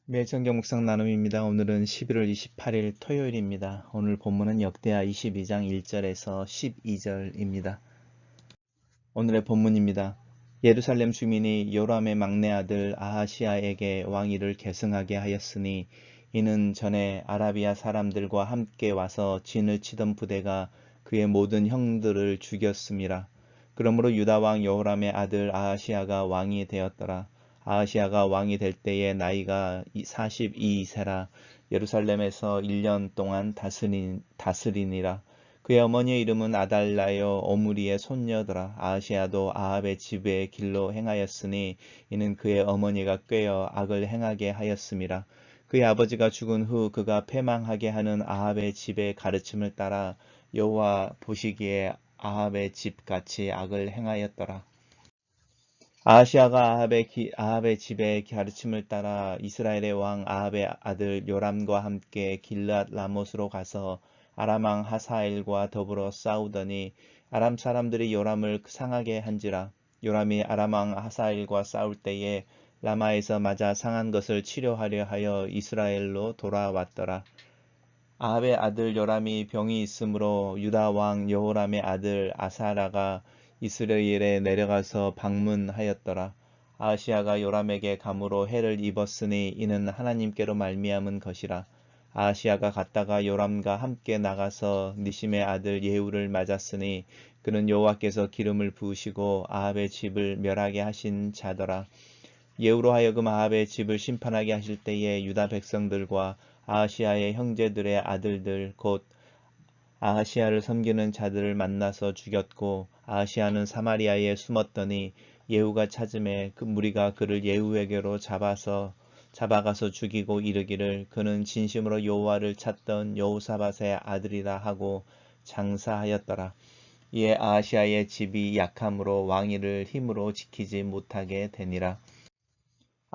매일성경 묵상 나눔입니다. 오늘은 11월 28일 토요일입니다. 오늘 본문은 역대하 22장 1절에서 12절입니다. 오늘의 본문입니다. 예루살렘 주민이 요람의 막내 아들 아하시아에게 왕위를 계승하게 하였으니 이는 전에 아라비아 사람들과 함께 와서 진을 치던 부대가 그의 모든 형들을 죽였음이라. 그러므로 유다 왕 여호람의 아들 아하시아가 왕이 되었더라. 아하시아가 왕이 될 때의 나이가 42세라. 예루살렘에서 1년 동안 다스리니라. 그의 어머니의 이름은 아달라요 오므리의 손녀더라. 아하시아도 아합의 집에 길로 행하였으니 이는 그의 어머니가 꾀어 악을 행하게 하였음이라. 그의 아버지가 죽은 후 그가 패망하게 하는 아합의 집의 가르침을 따라 여호와 보시기에 아합의 집같이 악을 행하였더라. 아하시아가 아합의 집의 가르침을 따라 이스라엘의 왕 아합의 아들 요람과 함께 길앗 라못으로 가서 아람 왕 하사엘과 더불어 싸우더니 아람 사람들이 요람을 상하게 한지라. 요람이 아람 왕 하사엘과 싸울 때에 라마에서 맞아 상한 것을 치료하려 하여 이스라엘로 돌아왔더라. 아합의 아들 요람이 병이 있으므로 유다 왕 여호람의 아들 아사라가 이스라엘에 내려가서 방문하였더라. 아하시아가 요람에게 감으로 해를 입었으니 이는 하나님께로 말미암은 것이라. 아하시아가 갔다가 요람과 함께 나가서 니심의 아들 예후를 맞았으니 그는 여호와께서 기름을 부으시고 아합의 집을 멸하게 하신 자더라. 예후로 하여금 아합의 집을 심판하게 하실 때에 유다 백성들과 아하시아의 형제들의 아들들 곧 아하시아를 섬기는 자들을 만나서 죽였고 아하시아는 사마리아에 숨었더니 예후가 찾음에 그 무리가 그를 예후에게로 잡아가서 죽이고 이르기를 그는 진심으로 여호와를 찾던 여호사밧의 아들이라 하고 장사하였더라. 이에 아하시아의 집이 약함으로 왕위를 힘으로 지키지 못하게 되니라.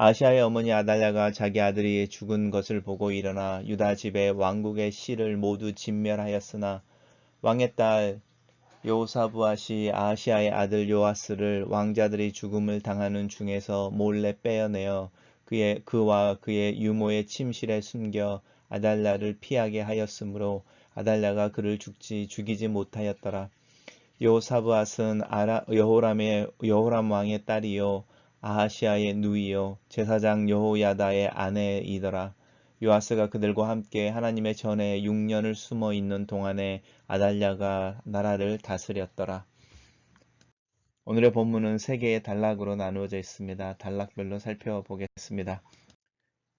아시아의 어머니 아달랴가 자기 아들이 죽은 것을 보고 일어나 유다 집의 왕국의 씨를 모두 진멸하였으나 왕의 딸 여호사부앗이 아시아의 아들 요아스를 왕자들이 죽음을 당하는 중에서 몰래 빼어내어 그와 그의 유모의 침실에 숨겨 아달랴를 피하게 하였으므로 아달랴가 그를 죽이지 못하였더라. 여호사브앗은 여호람 왕의 딸이요 아하시아의 누이요 제사장 여호야다의 아내이더라. 요아스가 그들과 함께 하나님의 전에 6년을 숨어 있는 동안에 아달랴가 나라를 다스렸더라. 오늘의 본문은 세 개의 단락으로 나누어져 있습니다. 단락별로 살펴보겠습니다.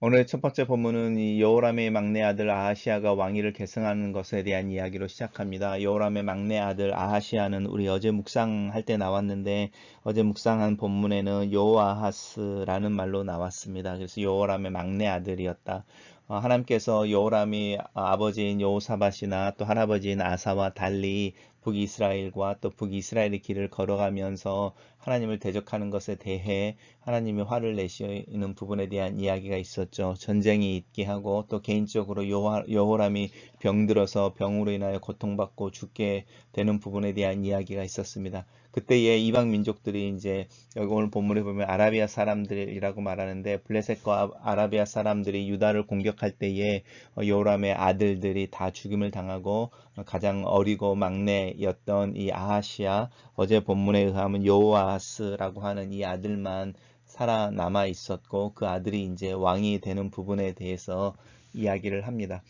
오늘 첫 번째 본문은 이 여호람의 막내 아들 아하시아가 왕위를 계승하는 것에 대한 이야기로 시작합니다. 여호람의 막내 아들 아하시아는 우리 어제 묵상할 때 나왔는데 어제 묵상한 본문에는 여호아하스라는 말로 나왔습니다. 그래서 여호람의 막내 아들이었다. 하나님께서 여호람이 아버지인 여호사밧이나 또 할아버지인 아사와 달리 북이스라엘과 또 북이스라엘의 길을 걸어가면서 하나님을 대적하는 것에 대해 하나님이 화를 내시는 부분에 대한 이야기가 있었죠. 전쟁이 있게 하고 또 개인적으로 여호람이 병들어서 병으로 인하여 고통받고 죽게 되는 부분에 대한 이야기가 있었습니다. 그때에 이방 민족들이 이제 여기 오늘 본문에 보면 아라비아 사람들이라고 말하는데 블레셋과 아라비아 사람들이 유다를 공격할 때에 여호람의 아들들이 다 죽임을 당하고 가장 어리고 막내였던 이 아하시아 어제 본문에 의하면 여호아스라고 하는 이 아들만 살아남아 있었고 그 아들이 이제 왕이 되는 부분에 대해서 이야기를 합니다.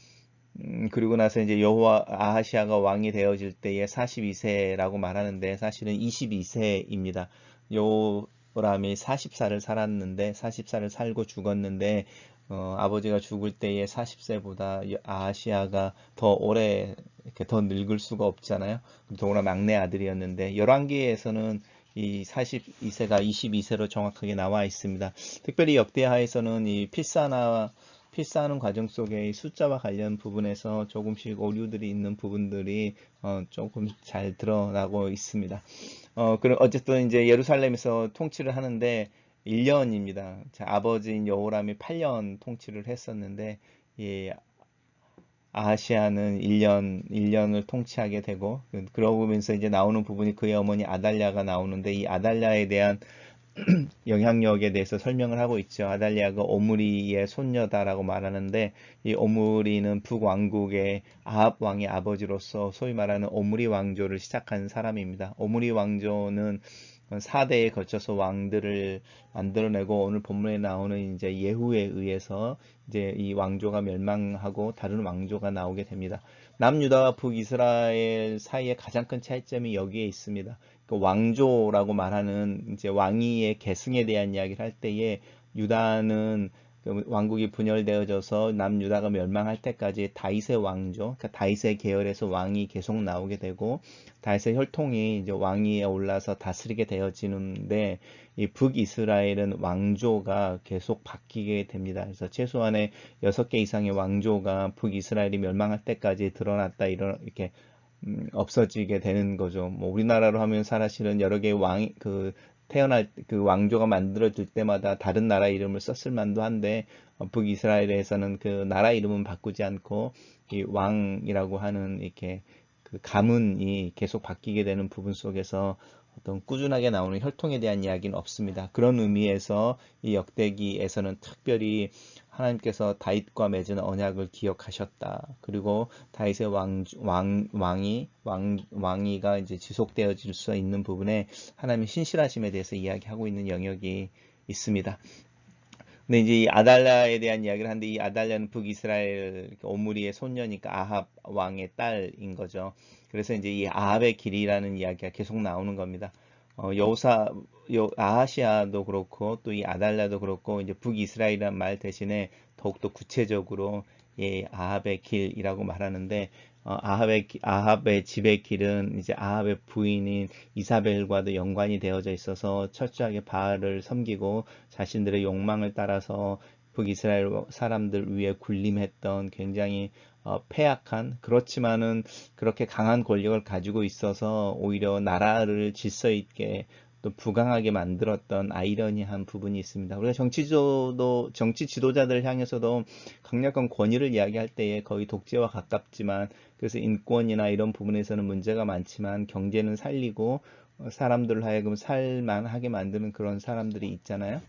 그리고 나서 이제 아하시아가 왕이 되어질 때에 42세라고 말하는데 사실은 22세입니다. 요람이 40살을 살았는데 40살을 살고 죽었는데 아버지가 죽을 때에 40세보다 아하시아가 더 오래 이렇게 더 늙을 수가 없잖아요. 더구나 막내 아들이었는데 열왕기에서는 이 42세가 22세로 정확하게 나와 있습니다. 특별히 역대하에서는 이 필사하는 과정 속에 이 숫자와 관련 부분에서 조금씩 오류들이 있는 부분들이 조금 잘 드러나고 있습니다. 그럼 어쨌든 이제 예루살렘에서 통치를 하는데 1년입니다. 아버지인 여호람이 8년 통치를 했었는데 이 아하시아는 1년을 통치하게 되고 그러면서 이제 나오는 부분이 그의 어머니 아달랴가 나오는데 이 아달랴에 대한 영향력에 대해서 설명을 하고 있죠. 아달랴가 오므리의 손녀다라고 말하는데 이 오므리는 북왕국의 아합 왕의 아버지로서 소위 말하는 오므리 왕조를 시작한 사람입니다. 오므리 왕조는 4대에 걸쳐서 왕들을 만들어내고 오늘 본문에 나오는 이제 예후에 의해서 이제 이 왕조가 멸망하고 다른 왕조가 나오게 됩니다. 남유다와 북이스라엘 사이의 가장 큰 차이점이 여기에 있습니다. 그 왕조라고 말하는 이제 왕위의 계승에 대한 이야기를 할 때에 유다는 그 왕국이 분열되어져서 남유다가 멸망할 때까지 다윗의 왕조, 그러니까 다윗의 계열에서 왕이 계속 나오게 되고 다윗의 혈통이 이제 왕위에 올라서 다스리게 되어지는데 이 북이스라엘은 왕조가 계속 바뀌게 됩니다. 그래서 최소한의 6개 이상의 왕조가 북이스라엘이 멸망할 때까지 드러났다 이렇게 없어지게 되는 거죠. 뭐 우리나라로 하면 사실은 여러 개의 태어날 그 왕조가 만들어질 때마다 다른 나라 이름을 썼을 만도 한데 북이스라엘에서는 그 나라 이름은 바꾸지 않고 이 왕이라고 하는 이렇게 그 가문이 계속 바뀌게 되는 부분 속에서 어떤 꾸준하게 나오는 혈통에 대한 이야기는 없습니다. 그런 의미에서 이 역대기에서는 특별히 하나님께서 다윗과 맺은 언약을 기억하셨다. 그리고 다윗의 왕위가 이제 지속되어질 수 있는 부분에 하나님의 신실하심에 대해서 이야기하고 있는 영역이 있습니다. 근데 이제 이 아달랴에 대한 이야기를 하는데 이 아달랴는 북이스라엘 오므리의 손녀니까 아합 왕의 딸인 거죠. 그래서 이제 이 아합의 길이라는 이야기가 계속 나오는 겁니다. 아하시아도 그렇고 또 이 아달랴도 그렇고 이제 북이스라엘이라는 말 대신에 더욱더 구체적으로 예, 아합의 길이라고 말하는데 아합의 집의 길은 이제 아합의 부인인 이사벨과도 연관이 되어져 있어서 철저하게 바알을 섬기고 자신들의 욕망을 따라서 북이스라엘 사람들 위에 군림했던 굉장히 패약한 그렇지만은 그렇게 강한 권력을 가지고 있어서 오히려 나라를 질서 있게 또 부강하게 만들었던 아이러니한 부분이 있습니다. 우리가 정치 지도자들 향해서도 강력한 권위를 이야기할 때에 거의 독재와 가깝지만 그래서 인권이나 이런 부분에서는 문제가 많지만 경제는 살리고 사람들을 하여금 살만하게 만드는 그런 사람들이 있잖아요.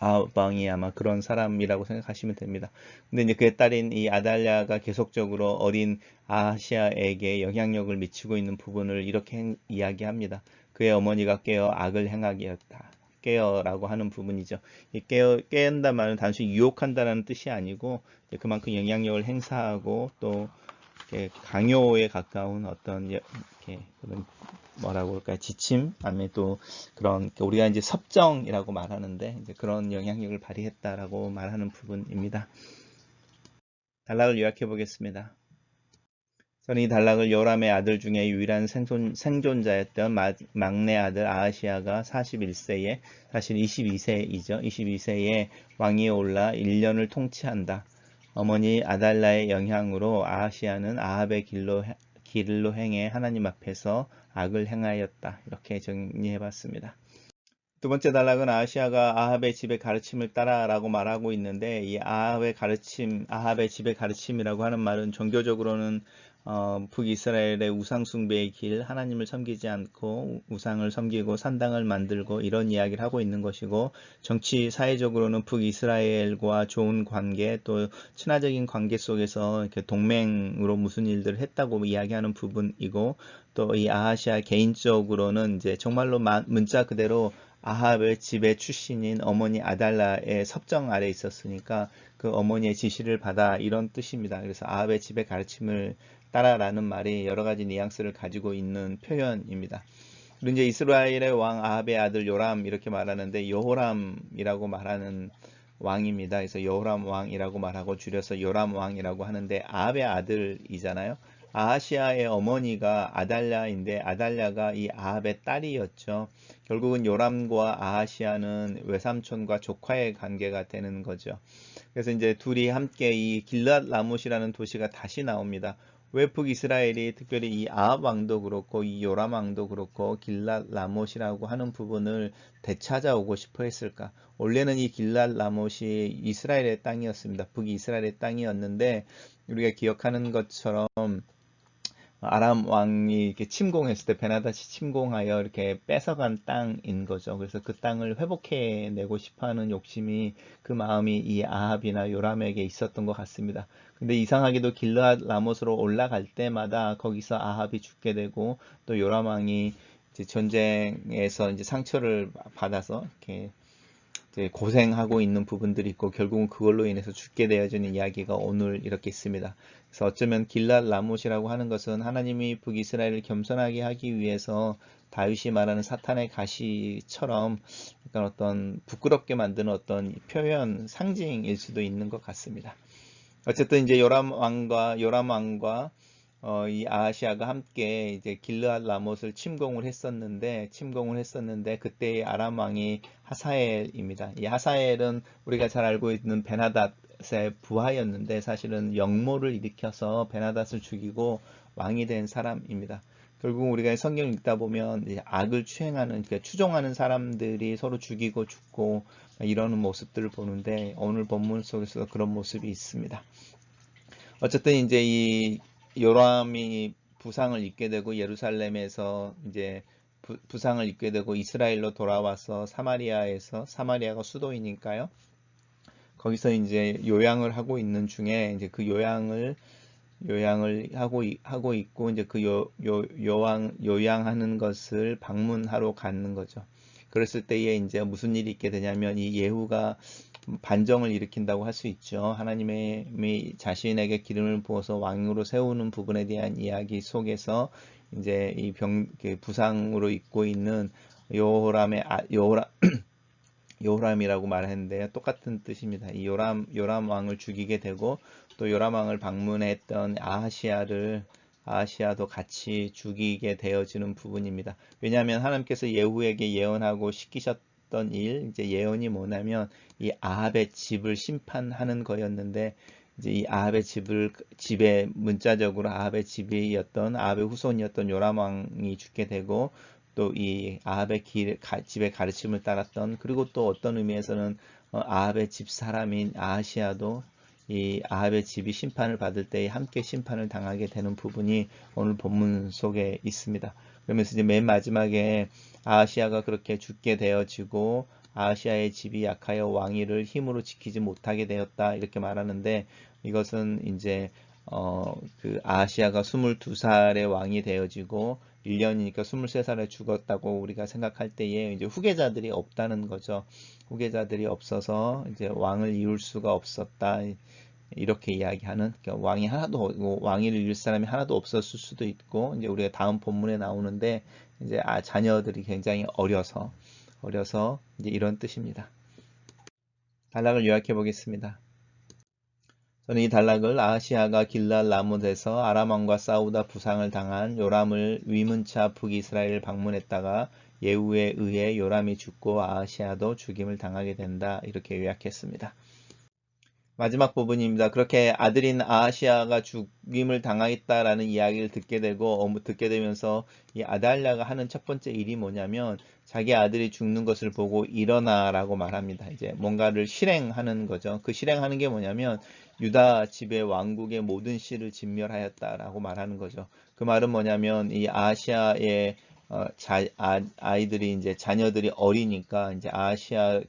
아방이 아마 그런 사람이라고 생각하시면 됩니다. 근데 이제 그의 딸인 이 아달랴가 계속적으로 어린 아하시아에게 영향력을 미치고 있는 부분을 이렇게 이야기합니다. 그의 어머니가 깨어 악을 행하기였다. 깨어라고 하는 부분이죠. 이 깨운다 말은 단순히 유혹한다라는 뜻이 아니고 그만큼 영향력을 행사하고 또 강요에 가까운 어떤 이렇게 그런 뭐라고 할까요? 지침, 아니면 또 그런 우리가 이제 섭정이라고 말하는데 이제 그런 영향력을 발휘했다라고 말하는 부분입니다. 단락을 요약해 보겠습니다. 저는 이 단락을 요람의 아들 중에 유일한 생존자였던 막내 아들 아하시아가 41세에 사실 22세이죠. 22세에 왕위에 올라 1년을 통치한다. 어머니 아달라의 영향으로 아하시아는 아합의 길로 행해 하나님 앞에서 악을 행하였다. 이렇게 정리해 봤습니다. 두 번째 단락은 아하시아가 아합의 집의 가르침을 따라라고 말하고 있는데 이 아합의 집의 가르침이라고 하는 말은 종교적으로는 북이스라엘의 우상 숭배의 길, 하나님을 섬기지 않고 우상을 섬기고 산당을 만들고 이런 이야기를 하고 있는 것이고 정치 사회적으로는 북이스라엘과 좋은 관계 또 친화적인 관계 속에서 이렇게 동맹으로 무슨 일들을 했다고 이야기하는 부분이고 또 이 아하시아 개인적으로는 이제 정말로 문자 그대로 아합의 집의 출신인 어머니 아달라의 섭정 아래 있었으니까 그 어머니의 지시를 받아 이런 뜻입니다. 그래서 아합의 집의 가르침을 따라라는 말이 여러 가지 뉘앙스를 가지고 있는 표현입니다. 그리고 이제 이스라엘의 왕 아합의 아들 요람 이렇게 말하는데 여호람이라고 말하는 왕입니다. 그래서 여호람 왕이라고 말하고 줄여서 요람 왕이라고 하는데 아합의 아들이잖아요. 아하시아의 어머니가 아달랴인데 아달랴가 이 아합의 딸이었죠. 결국은 요람과 아하시아는 외삼촌과 조카의 관계가 되는 거죠. 그래서 이제 둘이 함께 이 길랏 라못이라는 도시가 다시 나옵니다. 왜 북이스라엘이 특별히 이 아합 왕도 그렇고 이 요람 왕도 그렇고 길랏 라못이라고 하는 부분을 되찾아오고 싶어 했을까? 원래는 이 길랏 라못이 이스라엘의 땅이었습니다. 북이스라엘의 땅이었는데 우리가 기억하는 것처럼 아람 왕이 이렇게 침공했을 때 베나다시 침공하여 이렇게 뺏어간 땅인 거죠. 그래서 그 땅을 회복해내고 싶어하는 욕심이 그 마음이 이 아합이나 요람에게 있었던 것 같습니다. 근데 이상하게도 길르앗 라못으로 올라갈 때마다 거기서 아합이 죽게 되고 또 요람 왕이 이제 전쟁에서 이제 상처를 받아서 이렇게 이제 고생하고 있는 부분들이 있고 결국은 그걸로 인해서 죽게 되어지는 이야기가 오늘 이렇게 있습니다. 그래서 어쩌면 길랏 라못이라고 하는 것은 하나님이 북이스라엘을 겸손하게 하기 위해서 다윗이 말하는 사탄의 가시처럼 약간 어떤 부끄럽게 만드는 어떤 표현 상징일 수도 있는 것 같습니다. 어쨌든 이제 요람 왕과 이 아하시아가 함께 이제 길르앗 라못을 침공을 했었는데 그때의 아람 왕이 하사엘입니다. 이 하사엘은 우리가 잘 알고 있는 베나닷의 부하였는데 사실은 역모를 일으켜서 베나닷을 죽이고 왕이 된 사람입니다. 결국 우리가 성경을 읽다 보면 이제 악을 그러니까 추종하는 사람들이 서로 죽이고 죽고 이러는 모습들을 보는데 오늘 본문 속에서 그런 모습이 있습니다. 어쨌든 이제 이 요람이 부상을 입게 되고 예루살렘에서 이제 부상을 입게 되고 이스라엘로 돌아와서 사마리아가 수도이니까요. 거기서 이제 요양을 하고 있는 중에 이제 그 요양을 하고 있고 이제 그 요양하는 것을 방문하러 가는 거죠. 그랬을 때에 이제 무슨 일이 있게 되냐면 이 예후가 반정을 일으킨다고 할 수 있죠. 하나님의 자신에게 기름을 부어서 왕으로 세우는 부분에 대한 이야기 속에서 이제 이 부상으로 입고 있는 요람이라고 말했는데요. 똑같은 뜻입니다. 이 요람 왕을 죽이게 되고 또 요람 왕을 방문했던 아하시아도 같이 죽이게 되어지는 부분입니다. 왜냐하면 하나님께서 예후에게 예언하고 시키셨던 이제 예언이 뭐냐면 이 아합의 집을 심판하는 거였는데 이제 이 아합의 집에 문자적으로 아합의 아합의 후손이었던 요람 왕이 죽게 되고 또 이 아합의 집의 가르침을 따랐던 그리고 또 어떤 의미에서는 아합의 집 사람인 아하시아도 이 아합의 집이 심판을 받을 때에 함께 심판을 당하게 되는 부분이 오늘 본문 속에 있습니다. 그러면서 이제 맨 마지막에 아하시아가 그렇게 죽게 되어지고 아하시아의 집이 약하여 왕위를 힘으로 지키지 못하게 되었다 이렇게 말하는데 이것은 이제 그 아하시아가 22살의 왕이 되어지고 1년이니까 23살에 죽었다고 우리가 생각할 때에 이제 후계자들이 없다는 거죠. 후계자들이 없어서 이제 왕을 이룰 수가 없었다. 이렇게 이야기하는 그러니까 왕위를 이룰 사람이 하나도 없었을 수도 있고 이제 우리가 다음 본문에 나오는데 이제 자녀들이 굉장히 어려서 이제 이런 뜻입니다. 단락을 요약해 보겠습니다. 저는 이 단락을 아하시아가 길랏 라못에서 아람 왕과 싸우다 부상을 당한 요람을 위문차 북이스라엘을 방문했다가 예후에 의해 요람이 죽고 아하시아도 죽임을 당하게 된다. 이렇게 요약했습니다. 마지막 부분입니다. 그렇게 아들인 아하시아가 죽임을 당하겠다라는 이야기를 듣게 되면서 이 아달랴가 하는 첫 번째 일이 뭐냐면 자기 아들이 죽는 것을 보고 일어나라고 말합니다. 이제 뭔가를 실행하는 거죠. 그 실행하는 게 뭐냐면 유다 집의 왕국의 모든 씨를 진멸하였다라고 말하는 거죠. 그 말은 뭐냐면 이 아하시아의 아이들이 이제 자녀들이 어리니까 이제 아하시아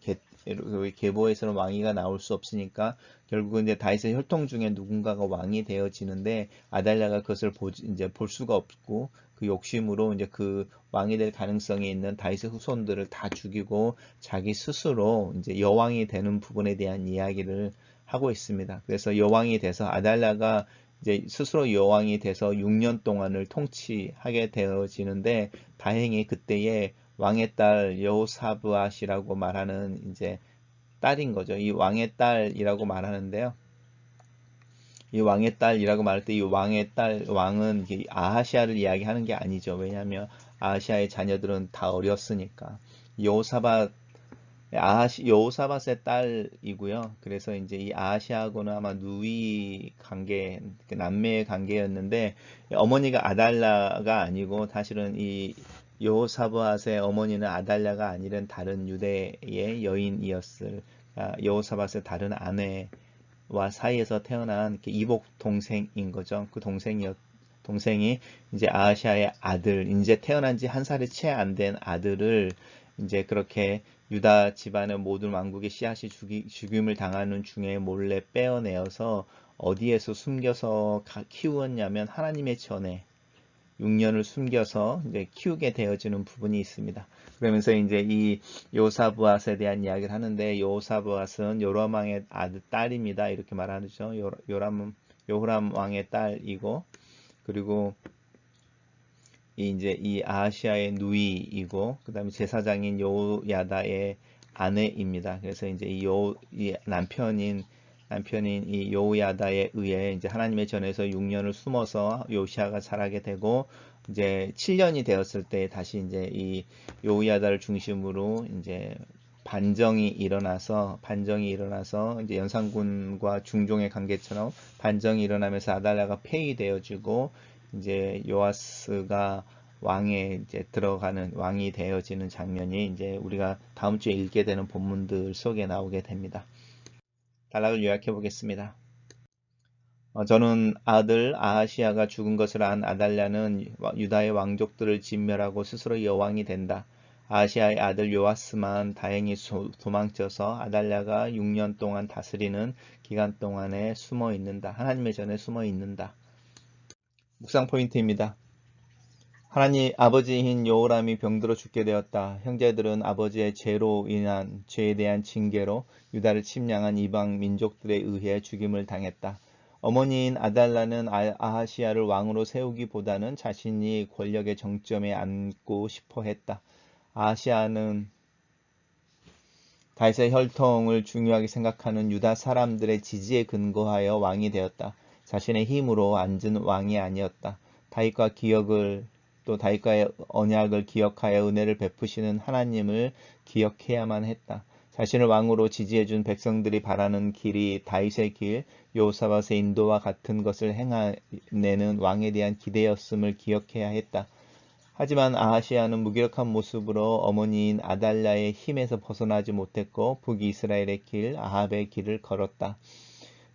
계보에서는 왕위가 나올 수 없으니까 결국은 이제 다윗의 혈통 중에 누군가가 왕이 되어지는데 아달랴가 그것을 이제 볼 수가 없고 그 욕심으로 이제 그 왕이 될 가능성이 있는 다윗의 후손들을 다 죽이고 자기 스스로 이제 여왕이 되는 부분에 대한 이야기를 하고 있습니다. 그래서 여왕이 돼서 아달랴가 이제 스스로 여왕이 돼서 6년 동안을 통치하게 되어지는데 다행히 그때에 왕의 딸 여호사브앗이라고 말하는 이제 딸인 거죠. 이 왕의 딸이라고 말하는데요. 이 왕의 딸이라고 말할 때 이 왕은 아하시아를 이야기하는 게 아니죠. 왜냐하면 아하시아의 자녀들은 다 어렸으니까. 여호사밧의 딸이고요. 그래서 이제 이 아하시아하고는 아마 누이 관계, 남매의 관계였는데 어머니가 아달랴가 아니고 사실은 이 여호사밧의 어머니는 아달랴가 아니란 다른 유대의 여인이었을 여호사밧의 다른 아내와 사이에서 태어난 이복 동생인 거죠. 그 동생이었 동생이 이제 아하시아의 아들, 이제 태어난 지 한 살이 채 안 된 아들을 이제 그렇게 유다 집안의 모든 왕국의 씨앗이 죽임을 당하는 중에 몰래 빼어내어서 어디에서 숨겨서 키우었냐면 하나님의 전에 6년을 숨겨서 이제 키우게 되어지는 부분이 있습니다. 그러면서 이제 이 요사부앗에 대한 이야기를 하는데, 요사부앗은 요람 왕의 아들 딸입니다. 이렇게 말하죠. 요람 왕의 딸이고, 그리고 이제 이 아하시아의 누이이고, 그 다음에 제사장인 요야다의 아내입니다. 그래서 이제 이 남편인 이 요야다에 의해 이제 하나님의 전에서 6년을 숨어서 요시아가 자라게 되고, 이제 7년이 되었을 때 다시 이제 이 요야다를 중심으로 이제 반정이 일어나서 이제 연산군과 중종의 관계처럼 반정이 일어나면서 아달랴가 폐위되어지고, 이제 요아스가 왕에 이제 들어가는 왕이 되어지는 장면이 이제 우리가 다음 주에 읽게 되는 본문들 속에 나오게 됩니다. 단락을 요약해 보겠습니다. 저는 아들 아하시아가 죽은 것을 안 아달랴는 유다의 왕족들을 진멸하고 스스로 여왕이 된다. 아하시아의 아들 요아스만 다행히 도망쳐서 아달랴가 6년 동안 다스리는 기간 동안에 숨어 있는다. 하나님의 전에 숨어 있는다. 묵상 포인트입니다. 하나님 아버지인 여호람이 병들어 죽게 되었다. 형제들은 아버지의 죄로 인한 죄에 대한 징계로 유다를 침략한 이방 민족들에 의해 죽임을 당했다. 어머니인 아달라는 아하시아를 왕으로 세우기보다는 자신이 권력의 정점에 앉고 싶어 했다. 아하시아는 다윗의 혈통을 중요하게 생각하는 유다 사람들의 지지에 근거하여 왕이 되었다. 자신의 힘으로 앉은 왕이 아니었다. 다윗과의 언약을 기억하여 은혜를 베푸시는 하나님을 기억해야만 했다. 자신을 왕으로 지지해준 백성들이 바라는 길이 다윗의 길, 여호사밧의 인도와 같은 것을 행해내는 왕에 대한 기대였음을 기억해야 했다. 하지만 아하시아는 무기력한 모습으로 어머니인 아달랴의 힘에서 벗어나지 못했고 북이스라엘의 길, 아합의 길을 걸었다.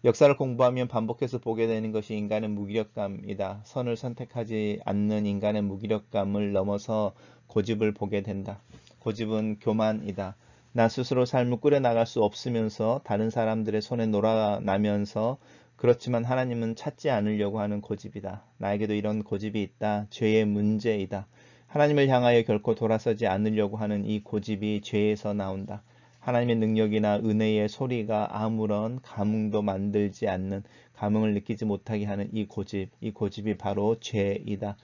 역사를 공부하면 반복해서 보게 되는 것이 인간의 무기력감이다. 선을 선택하지 않는 인간의 무기력감을 넘어서 고집을 보게 된다. 고집은 교만이다. 나 스스로 삶을 꾸려나갈 수 없으면서 다른 사람들의 손에 놀아나면서 그렇지만 하나님은 찾지 않으려고 하는 고집이다. 나에게도 이런 고집이 있다. 죄의 문제이다. 하나님을 향하여 결코 돌아서지 않으려고 하는 이 고집이 죄에서 나온다. 하나님의 능력이나 은혜의 소리가 아무런 감흥도 만들지 않는, 감흥을 느끼지 못하게 하는 이 고집이 바로 죄이다.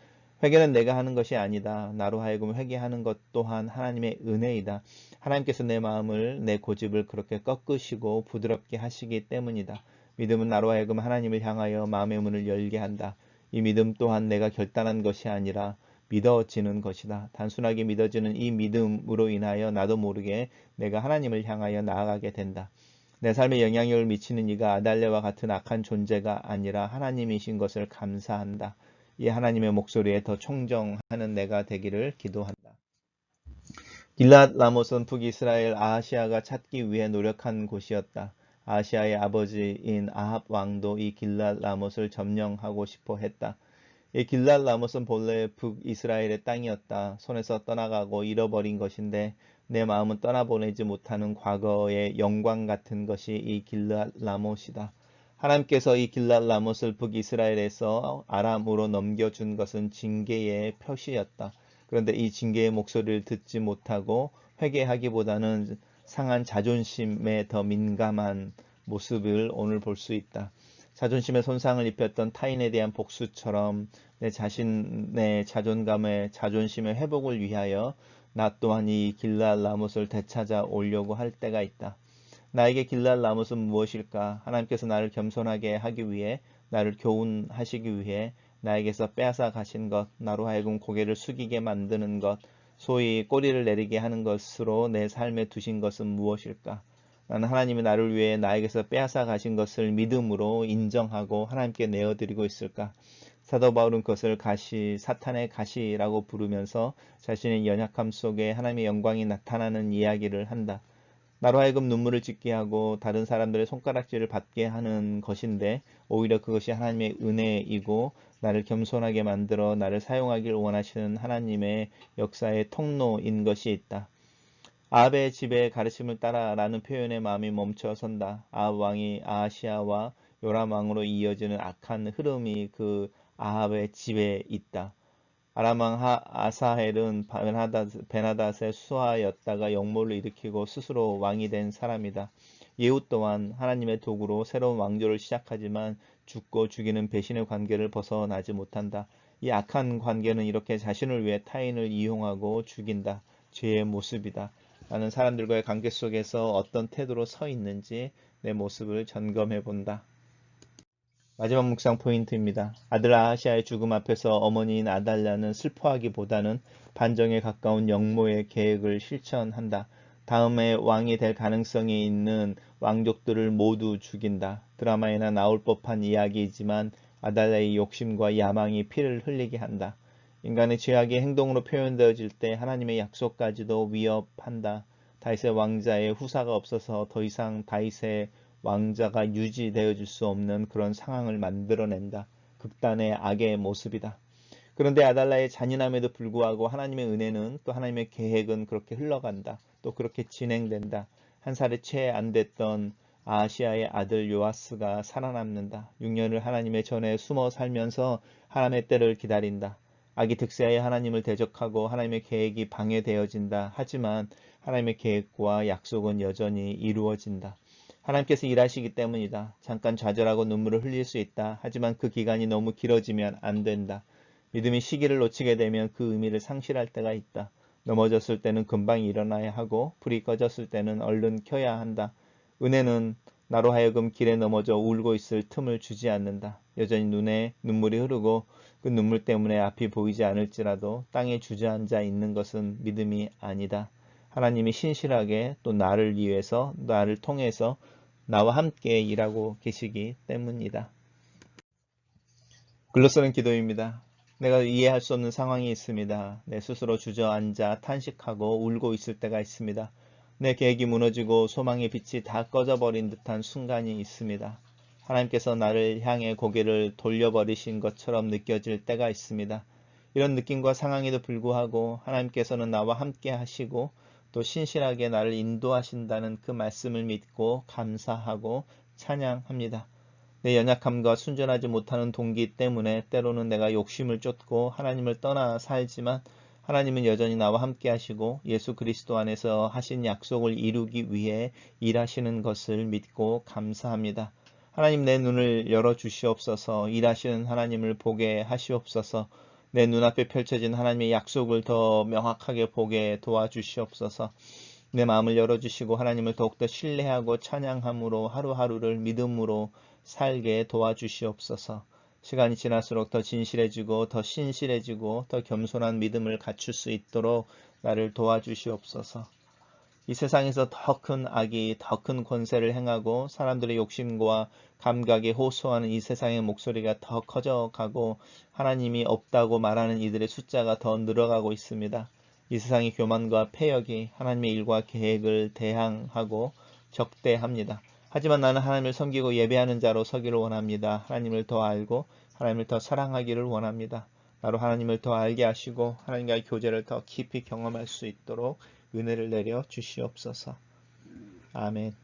회개는 내가 하는 것이 아니다. 나로 하여금 회개하는 것 또한 하나님의 은혜이다. 하나님께서 내 마음을, 내 고집을 그렇게 꺾으시고 부드럽게 하시기 때문이다. 믿음은 나로 하여금 하나님을 향하여 마음의 문을 열게 한다. 이 믿음 또한 내가 결단한 것이 아니라 믿어지는 것이다. 단순하게 믿어지는 이 믿음으로 인하여 나도 모르게 내가 하나님을 향하여 나아가게 된다. 내 삶에 영향력을 미치는 이가 아달랴와 같은 악한 존재가 아니라 하나님이신 것을 감사한다. 이 하나님의 목소리에 더 청정하는 내가 되기를 기도한다. 길랏 라못은 북이스라엘 아하시아가 찾기 위해 노력한 곳이었다. 아하시아의 아버지인 아합 왕도 이 길랏 라못을 점령하고 싶어 했다. 이 길랏 라못은 본래 북이스라엘의 땅이었다. 손에서 떠나가고 잃어버린 것인데 내 마음은 떠나보내지 못하는 과거의 영광 같은 것이 이 길랏 라못이다. 하나님께서 이 길랏 라못을 북이스라엘에서 아람으로 넘겨준 것은 징계의 표시였다. 그런데 이 징계의 목소리를 듣지 못하고 회개하기보다는 상한 자존심에 더 민감한 모습을 오늘 볼 수 있다. 자존심에 손상을 입혔던 타인에 대한 복수처럼 내 자신의 자존심의 회복을 위하여 나 또한 이 길랏 라못을 되찾아 오려고 할 때가 있다. 나에게 길랏 라못은 무엇일까? 하나님께서 나를 겸손하게 하기 위해, 나를 교훈하시기 위해 나에게서 빼앗아 가신 것, 나로 하여금 고개를 숙이게 만드는 것, 소위 꼬리를 내리게 하는 것으로 내 삶에 두신 것은 무엇일까? 나는 하나님이 나를 위해 나에게서 빼앗아 가신 것을 믿음으로 인정하고 하나님께 내어드리고 있을까? 사도 바울은 그것을 사탄의 가시라고 부르면서 자신의 연약함 속에 하나님의 영광이 나타나는 이야기를 한다. 나로 하여금 눈물을 짓게 하고 다른 사람들의 손가락질을 받게 하는 것인데 오히려 그것이 하나님의 은혜이고 나를 겸손하게 만들어 나를 사용하길 원하시는 하나님의 역사의 통로인 것이 있다. 아합의 집의 가르침을 따라라는 표현에 마음이 멈춰 선다. 아합 왕이 아하시아와 요람 왕으로 이어지는 악한 흐름이 그 아합의 집에 있다. 아람 왕 아사헬은 베나닷의 수하였다가 역모를 일으키고 스스로 왕이 된 사람이다. 예후 또한 하나님의 도구로 새로운 왕조를 시작하지만 죽고 죽이는 배신의 관계를 벗어나지 못한다. 이 악한 관계는 이렇게 자신을 위해 타인을 이용하고 죽인다. 죄의 모습이다. 나는 사람들과의 관계 속에서 어떤 태도로 서 있는지 내 모습을 점검해 본다. 마지막 묵상 포인트입니다. 아들 아하시아의 죽음 앞에서 어머니인 아달랴는 슬퍼하기보다는 반정에 가까운 역모의 계획을 실천한다. 다음에 왕이 될 가능성이 있는 왕족들을 모두 죽인다. 드라마에나 나올 법한 이야기이지만 아달랴의 욕심과 야망이 피를 흘리게 한다. 인간의 죄악이 행동으로 표현되어질 때 하나님의 약속까지도 위협한다. 다윗의 왕자의 후사가 없어서 더 이상 다윗의 왕자가 유지되어질 수 없는 그런 상황을 만들어낸다. 극단의 악의 모습이다. 그런데 아달라의 잔인함에도 불구하고 하나님의 은혜는 또 하나님의 계획은 그렇게 흘러간다. 또 그렇게 진행된다. 한 살에 채 안 됐던 아시아의 아들 요아스가 살아남는다. 6년을 하나님의 전에 숨어 살면서 하나님의 때를 기다린다. 악이 득세하여 하나님을 대적하고 하나님의 계획이 방해되어진다. 하지만 하나님의 계획과 약속은 여전히 이루어진다. 하나님께서 일하시기 때문이다. 잠깐 좌절하고 눈물을 흘릴 수 있다. 하지만 그 기간이 너무 길어지면 안 된다. 믿음이 시기를 놓치게 되면 그 의미를 상실할 때가 있다. 넘어졌을 때는 금방 일어나야 하고 불이 꺼졌을 때는 얼른 켜야 한다. 은혜는 나로 하여금 길에 넘어져 울고 있을 틈을 주지 않는다. 여전히 눈에 눈물이 흐르고 그 눈물 때문에 앞이 보이지 않을지라도 땅에 주저앉아 있는 것은 믿음이 아니다. 하나님이 신실하게 또 나를 위해서 나를 통해서 나와 함께 일하고 계시기 때문이다. 글로 쓰는 기도입니다. 내가 이해할 수 없는 상황이 있습니다. 내 스스로 주저앉아 탄식하고 울고 있을 때가 있습니다. 내 계획이 무너지고 소망의 빛이 다 꺼져버린 듯한 순간이 있습니다. 하나님께서 나를 향해 고개를 돌려버리신 것처럼 느껴질 때가 있습니다. 이런 느낌과 상황에도 불구하고 하나님께서는 나와 함께 하시고 또 신실하게 나를 인도하신다는 그 말씀을 믿고 감사하고 찬양합니다. 내 연약함과 순전하지 못하는 동기 때문에 때로는 내가 욕심을 쫓고 하나님을 떠나 살지만 하나님은 여전히 나와 함께 하시고 예수 그리스도 안에서 하신 약속을 이루기 위해 일하시는 것을 믿고 감사합니다. 하나님 내 눈을 열어주시옵소서. 일하시는 하나님을 보게 하시옵소서. 내 눈앞에 펼쳐진 하나님의 약속을 더 명확하게 보게 도와주시옵소서. 내 마음을 열어주시고 하나님을 더욱더 신뢰하고 찬양함으로 하루하루를 믿음으로 살게 도와주시옵소서. 시간이 지날수록 더 진실해지고 더 신실해지고 더 겸손한 믿음을 갖출 수 있도록 나를 도와주시옵소서. 이 세상에서 더 큰 악이 더 큰 권세를 행하고 사람들의 욕심과 감각에 호소하는 이 세상의 목소리가 더 커져가고 하나님이 없다고 말하는 이들의 숫자가 더 늘어가고 있습니다. 이 세상의 교만과 패역이 하나님의 일과 계획을 대항하고 적대합니다. 하지만 나는 하나님을 섬기고 예배하는 자로 서기를 원합니다. 하나님을 더 알고 하나님을 더 사랑하기를 원합니다. 나로 하나님을 더 알게 하시고 하나님과의 교제를 더 깊이 경험할 수 있도록 은혜를 내려 주시옵소서. 아멘.